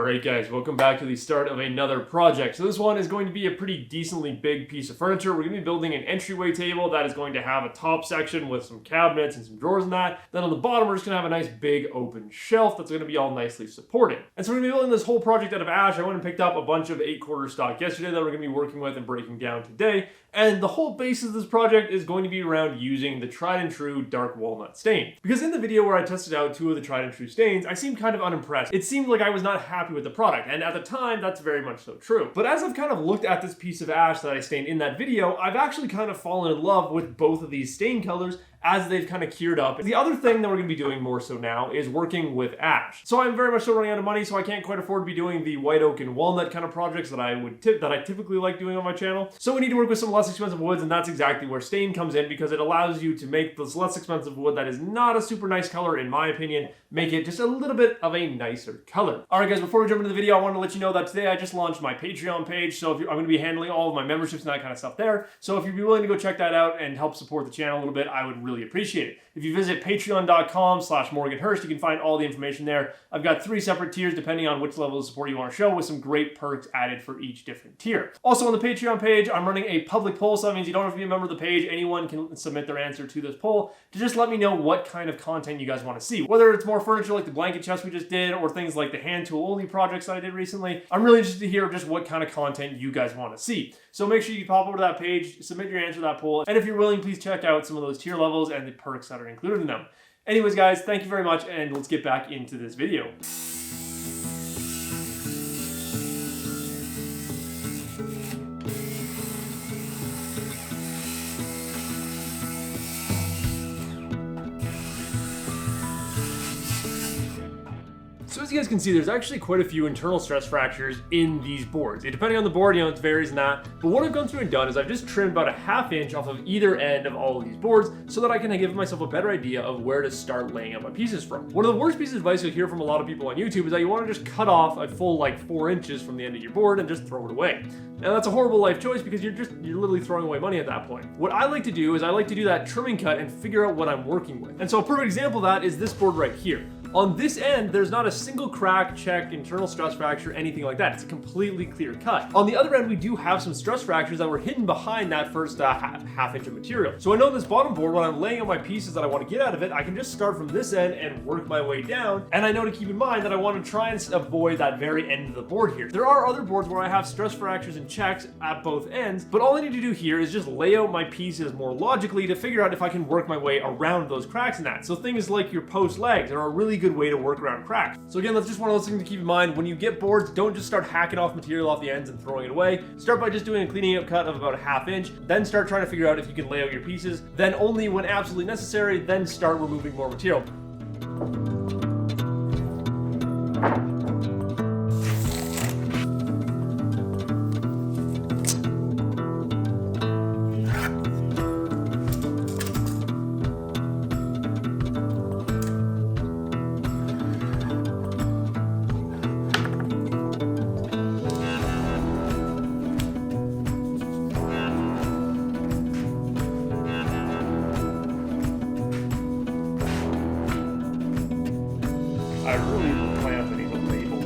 Alright guys, welcome back to the start of another project. So this one is going to be a pretty decently big piece of furniture. We're going to be building an entryway table that is going to have a top section with some cabinets and some drawers in that. Then on the bottom we're just going to have a nice big open shelf that's going to be all nicely supported. And so we're going to be building this whole project out of ash. I went and picked up a bunch of 8/4 stock yesterday that we're going to be working with and breaking down today. And the whole basis of this project is going to be around using the tried and true dark walnut stain. Because in the video where I tested out 2 of the tried and true stains, I seemed kind of unimpressed. It seemed like I was not happy with the product, and at the time, that's very much so true. But as I've kind of looked at this piece of ash that I stained in that video, I've actually kind of fallen in love with both of these stain colors as they've kind of cured up. The other thing that we're going to be doing more so now is working with ash. So I'm very much so running out of money, so I can't quite afford to be doing the white oak and walnut kind of projects that I typically like doing on my channel. So we need to work with some less expensive woods, and that's exactly where stain comes in, because it allows you to make this less expensive wood that is not a super nice color, in my opinion, make it just a little bit of a nicer color. All right guys, before we jump into the video, I want to let you know that today I just launched my Patreon page. So I'm going to be handling all of my memberships and that kind of stuff there. So if you'd be willing to go check that out and help support the channel a little bit, I would really appreciate it. If you visit patreon.com/MorganHurst, you can find all the information there. I've got 3 separate tiers depending on which level of support you want to show, with some great perks added for each different tier. Also on the Patreon page, I'm running a public poll, so that means you don't have to be a member of the page. Anyone can submit their answer to this poll to just let me know what kind of content you guys want to see. Whether it's more furniture like the blanket chest we just did, or things like the hand tool only projects that I did recently. I'm really interested to hear just what kind of content you guys want to see. So make sure you pop over to that page, submit your answer to that poll, and if you're willing, please check out some of those tier levels and the perks that are included in them. Anyways guys, thank you very much, and let's get back into this video. So as you guys can see, there's actually quite a few internal stress fractures in these boards. Depending on the board, it varies in that. But what I've gone through and done is I've just trimmed about a 1/2 inch off of either end of all of these boards so that I can give myself a better idea of where to start laying out my pieces from. One of the worst pieces of advice you'll hear from a lot of people on YouTube is that you want to just cut off a full 4 inches from the end of your board and just throw it away. Now that's a horrible life choice, because you're literally throwing away money at that point. What I like to do is I like to do that trimming cut and figure out what I'm working with. And so a perfect example of that is this board right here. On this end, there's not a single crack, check, internal stress fracture, anything like that. It's a completely clear cut. On the other end, we do have some stress fractures that were hidden behind that first half inch of material. So I know this bottom board, when I'm laying out my pieces that I want to get out of it, I can just start from this end and work my way down. And I know to keep in mind that I want to try and avoid that very end of the board here. There are other boards where I have stress fractures and checks at both ends, but all I need to do here is just lay out my pieces more logically to figure out if I can work my way around those cracks in that. So things like your post legs are a really good way to work around cracks. So again, that's just one of those things to keep in mind. When you get boards, don't just start hacking off material off the ends and throwing it away. Start by just doing a cleaning up cut of about a 1/2 inch, then start trying to figure out if you can lay out your pieces. Then only when absolutely necessary, then start removing more material. I really plan to need a label.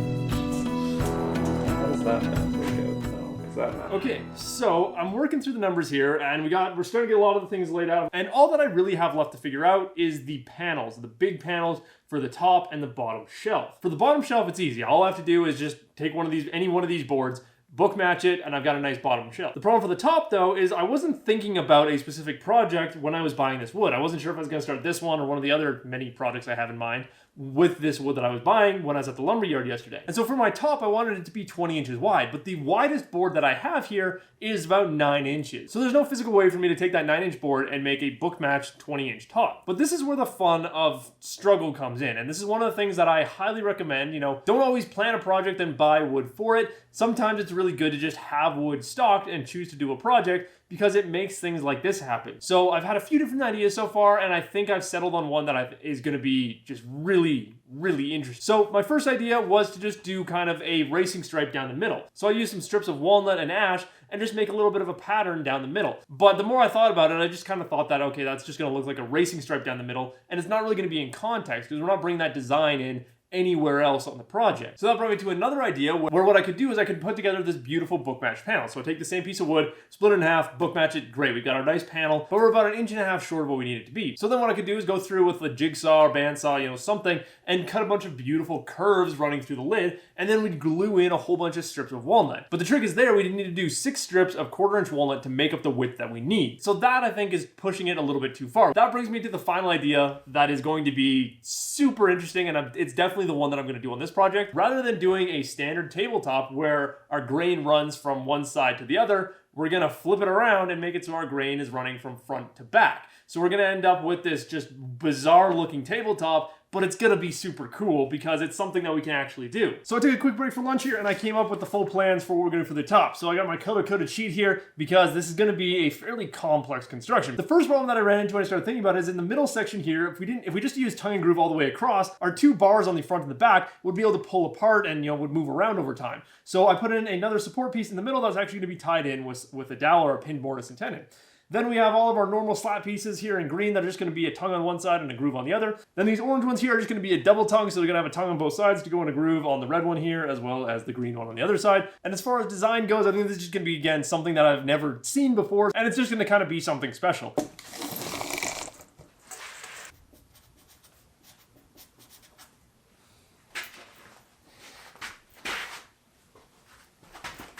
How does that work out? No, is that not? Okay, so I'm working through the numbers here, and we're starting to get a lot of the things laid out. And all that I really have left to figure out is the panels, the big panels for the top and the bottom shelf. For the bottom shelf, it's easy. All I have to do is just take any one of these boards, book match it, and I've got a nice bottom shelf. The problem for the top though is I wasn't thinking about a specific project when I was buying this wood. I wasn't sure if I was gonna start this one or one of the other many projects I have in mind with this wood that I was buying when I was at the lumber yard yesterday. And so for my top, I wanted it to be 20 inches wide, but the widest board that I have here is about 9 inches. So there's no physical way for me to take that 9-inch board and make a book match 20-inch top. But this is where the fun of struggle comes in. And this is one of the things that I highly recommend. Don't always plan a project and buy wood for it. Sometimes it's really good to just have wood stocked and choose to do a project, because it makes things like this happen. So I've had a few different ideas so far, and I think I've settled on one that is gonna be just really interesting. So my first idea was to just do kind of a racing stripe down the middle. So I used some strips of walnut and ash and just make a little bit of a pattern down the middle. But the more I thought about it, I just kind of thought that, okay, that's just gonna look like a racing stripe down the middle, and it's not really gonna be in context, because we're not bringing that design in anywhere else on the project. So that brought me to another idea where what I could do is I could put together this beautiful book match panel. So I take the same piece of wood, split it in half, book match it, great. We've got our nice panel, but we're about 1.5 inches short of what we need it to be. So then what I could do is go through with a jigsaw or bandsaw, you know, something, and cut a bunch of beautiful curves running through the lid, and then we'd glue in a whole bunch of strips of walnut. But the trick is there, we need to do 6 strips of 1/4 inch walnut to make up the width that we need. So that I think is pushing it a little bit too far. That brings me to the final idea that is going to be super interesting, and it's definitely the one that I'm going to do on this project. Rather than doing a standard tabletop where our grain runs from one side to the other, we're going to flip it around and make it so our grain is running from front to back. So we're going to end up with this just bizarre looking tabletop, but it's going to be super cool because it's something that we can actually do. So I took a quick break for lunch here and I came up with the full plans for what we're going to do for the top. So I got my color-coded sheet here because this is going to be a fairly complex construction. The first problem that I ran into when I started thinking about it is in the middle section here, if we just use tongue and groove all the way across, our 2 bars on the front and the back would be able to pull apart and, you know, would move around over time. So I put in another support piece in the middle that was actually going to be tied in with a dowel or a pin mortise and tenon. Then we have all of our normal slat pieces here in green that are just going to be a tongue on one side and a groove on the other. Then these orange ones here are just going to be a double tongue, so they're going to have a tongue on both sides to go in a groove on the red one here as well as the green one on the other side. And as far as design goes, I think this is just going to be, again, something that I've never seen before, and it's just going to kind of be something special.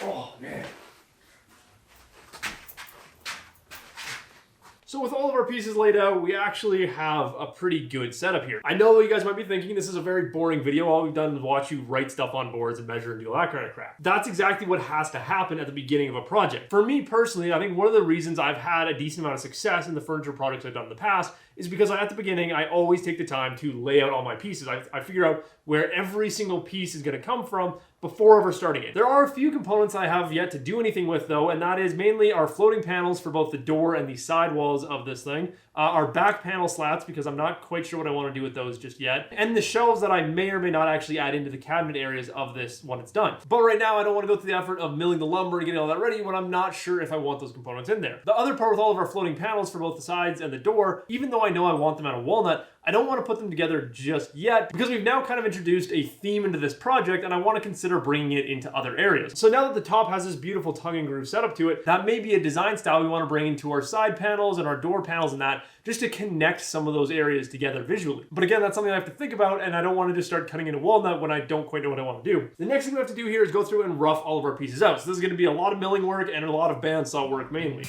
Oh, man. So with all of our pieces laid out, we actually have a pretty good setup here. I know you guys might be thinking this is a very boring video. All we've done is watch you write stuff on boards and measure and do all that kind of crap. That's exactly what has to happen at the beginning of a project. For me personally, I think one of the reasons I've had a decent amount of success in the furniture projects I've done in the past is because at the beginning, I always take the time to lay out all my pieces. I figure out where every single piece is going to come from before ever starting it. There are a few components I have yet to do anything with though, and that is mainly our floating panels for both the door and the side walls of this thing, our back panel slats because I'm not quite sure what I want to do with those just yet, and the shelves that I may or may not actually add into the cabinet areas of this when it's done. But right now I don't want to go through the effort of milling the lumber and getting all that ready when I'm not sure if I want those components in there. The other part with all of our floating panels for both the sides and the door, even though I know I want them out of walnut, I don't want to put them together just yet because we've now kind of introduced a theme into this project and I want to consider bringing it into other areas. So now that the top has this beautiful tongue and groove setup to it, that may be a design style we want to bring into our side panels and our door panels and that, just to connect some of those areas together visually. But again, that's something I have to think about and I don't want to just start cutting into walnut when I don't quite know what I want to do. The next thing we have to do here is go through and rough all of our pieces out. So this is going to be a lot of milling work and a lot of bandsaw work mainly.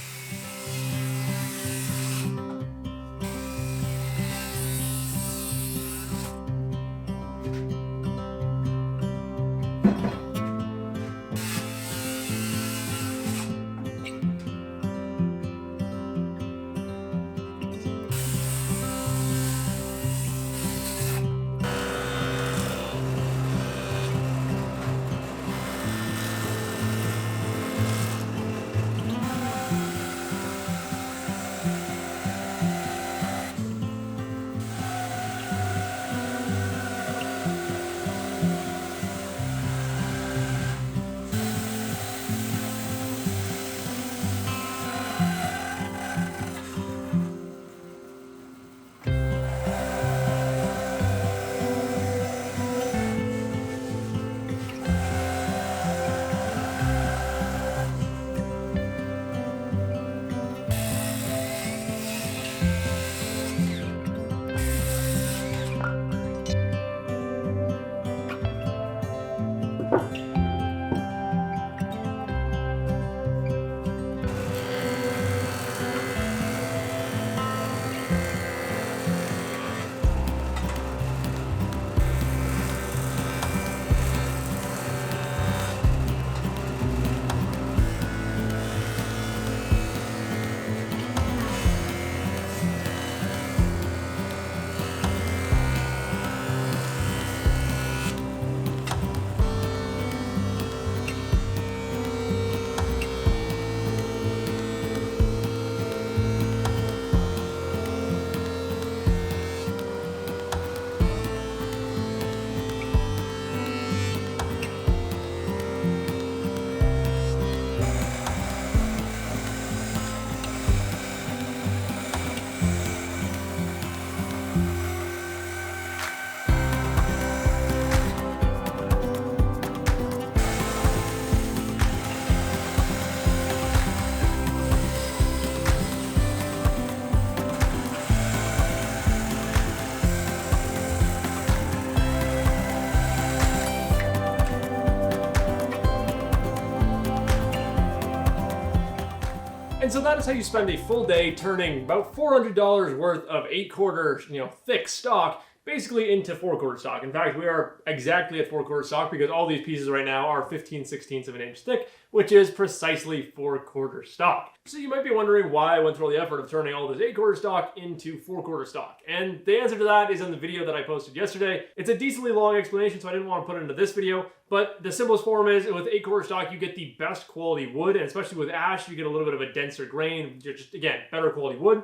And so that is how you spend a full day turning about $400 worth of 8-quarter, thick stock basically into 4-quarter stock. In fact, we are exactly at 4-quarter stock because all these pieces right now are 15/16 of an inch thick, which is precisely 4-quarter stock. So you might be wondering why I went through all the effort of turning all this 8-quarter stock into 4-quarter stock. And the answer to that is in the video that I posted yesterday. It's a decently long explanation, so I didn't want to put it into this video, but the simplest form is with 8-quarter stock, you get the best quality wood, and especially with ash, you get a little bit of a denser grain, just again, better quality wood.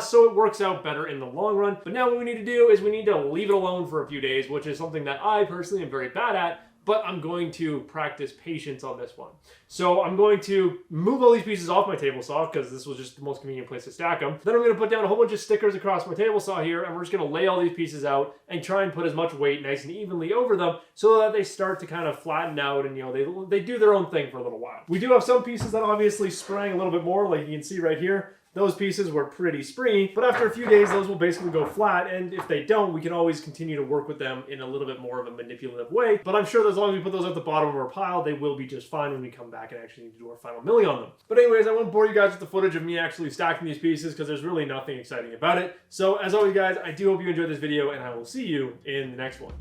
So it works out better in the long run. But now what we need to do is we need to leave it alone for a few days, which is something that I personally am very bad at, but I'm going to practice patience on this one. So I'm going to move all these pieces off my table saw because this was just the most convenient place to stack them. Then I'm going to put down a whole bunch of stickers across my table saw here, and we're just going to lay all these pieces out and try and put as much weight nice and evenly over them so that they start to kind of flatten out and they do their own thing for a little while. We do have some pieces that obviously sprang a little bit more, like you can see right here. Those pieces were pretty springy, but after a few days, those will basically go flat, and if they don't, we can always continue to work with them in a little bit more of a manipulative way. But I'm sure that as long as we put those at the bottom of our pile, they will be just fine when we come back and actually need to do our final milling on them. But anyways, I won't bore you guys with the footage of me actually stacking these pieces because there's really nothing exciting about it. So as always, guys, I do hope you enjoyed this video, and I will see you in the next one.